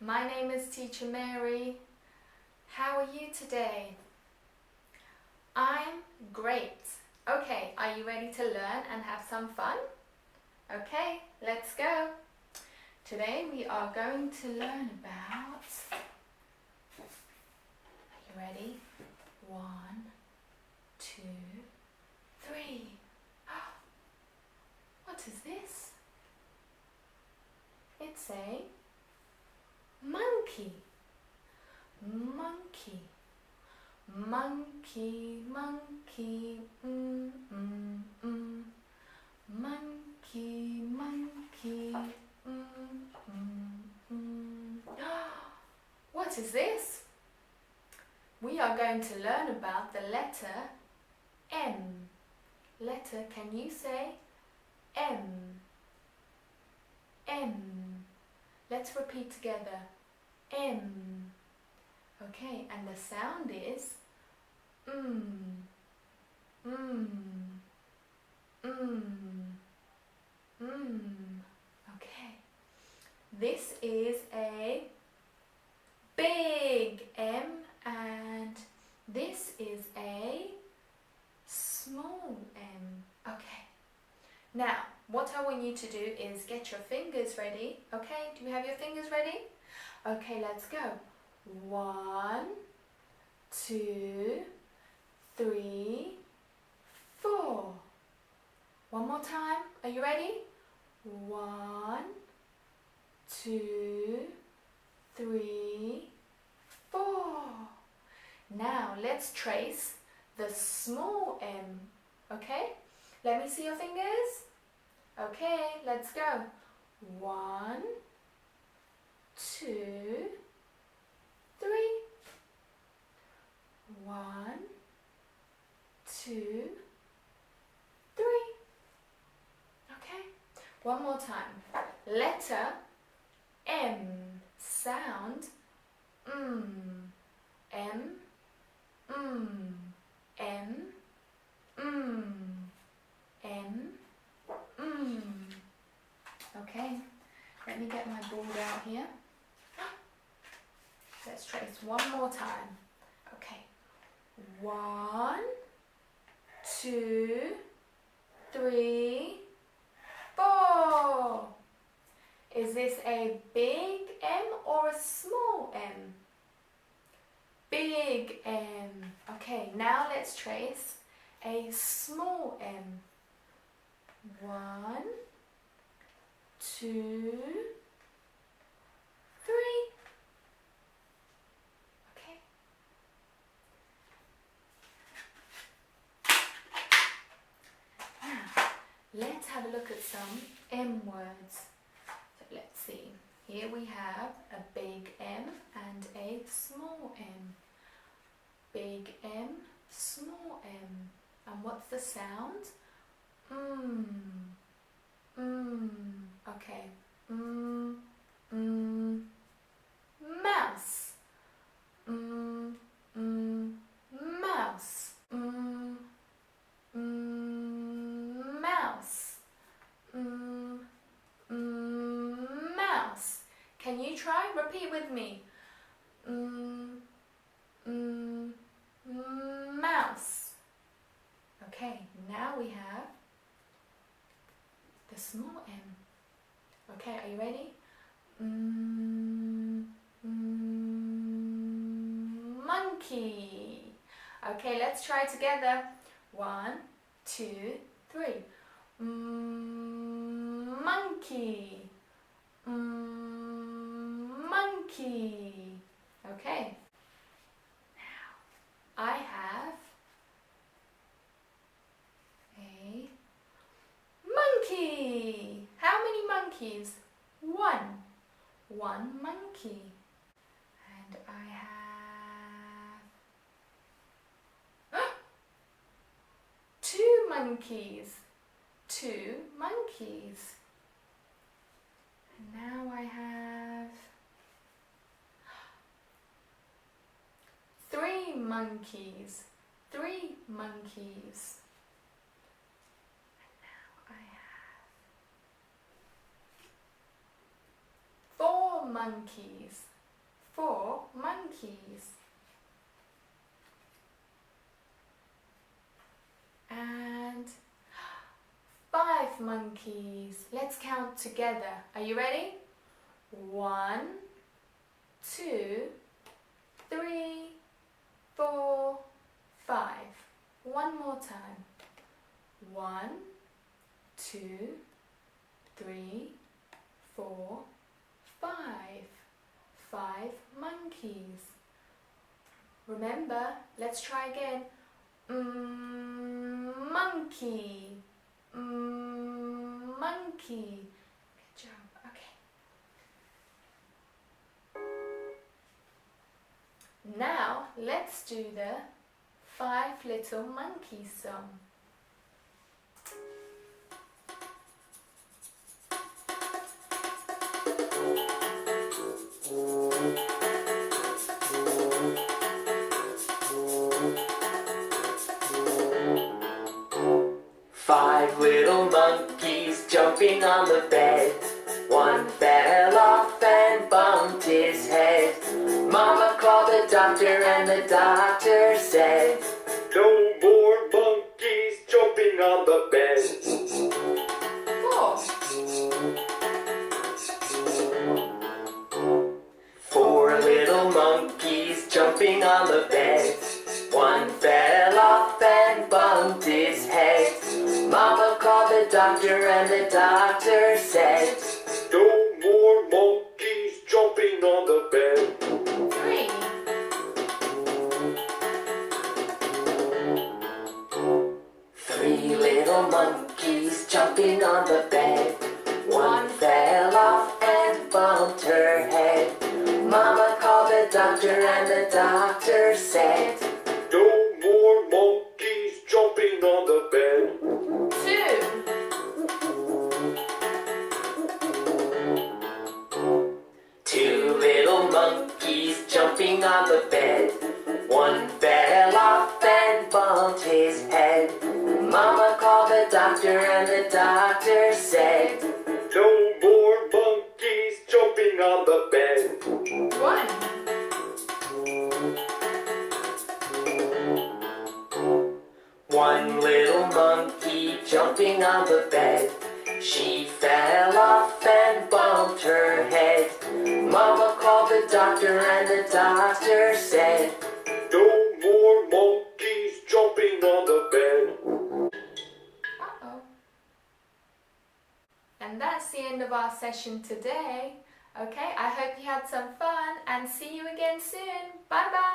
My name is Teacher Mary. How are you today? I'm great. Okay, are you ready to learn and have some fun? Okay, let's go. Today we are going to learn about... Are you ready? 1, 2, 3. What is this? It's a monkey. Monkey. Monkey, monkey, Monkey, monkey, What is this? We are going to learn about the letter M. Letter, can you say M? M. Let's repeat together. M. Okay, and the sound is Okay. This is a big M and this is a small M. Okay. Now, what I want you to do is get your fingers ready. Okay, do you have your fingers ready? Okay, let's go. 1, 2, 3, 4. One more time. Are you ready? 1, 2, 3, 4. Now let's trace the small M. Okay? Let me see your fingers. Okay, let's go. 1, 2, 3. 1, 2, 3. Okay, one more time. Letter M. Sound M, M, M, Okay, let me get my board out here. Let's trace one more time. Okay. 1, 2, 3, 4. Is this a big M or a small M? Big M. Okay, now let's trace a small M. 1, 2, 3. Okay. Now, let's have a look at some M words. So let's see. Here we have a big M and a small M. Big M, small M. And what's the sound? Okay. Mouse. Mouse. Mouse. Mouse. Can you try? Repeat with me. Mouse. Okay, now we have the small M. Okay, are you ready? Monkey. Okay, let's try together. 1, 2, 3. Monkey. Monkey. Okay. Now, I have a monkey. How many monkeys? 1. 1 monkey. And I have 2 monkeys. 2 monkeys. And now I have 3 monkeys. 3 monkeys. And now I have 4 monkeys. 4 monkeys. And 5 monkeys. Let's count together. Are you ready? 1, 2, 3, 4, 5. One more time. 1, 2, 3, 4, 5. 5 monkeys. Remember, let's try again. Monkey. Monkey. Good job. Okay. Now let's do the 5 Little Monkeys song. Five little monkeys jumping on the bed. One fell off and bumped his head. Mama called the doctor and the doctor said, "No more monkeys jumping on the bed." 4 little monkeys jumping on the bed. One fell off and bumped his head. Mama called the doctor and the doctor said, "No more monkeys jumping on the bed." 3. 3 little monkeys jumping on the bed. One fell off and bumped her head. Mama called the doctor and the doctor said, "No more monkeys jumping on the bed." 2. 2 little monkeys jumping on the bed. One fell off and bumped his head. Mama called the doctor and the doctor said, "No more monkeys jumping on the bed." 1. 1 little monkey jumping on the bed. She fell off and bumped her head. Mama called the doctor and the doctor said, "No more monkeys jumping on the bed." Uh-oh. And that's the end of our session today. Okay, I hope you had some fun and see you again soon. Bye bye.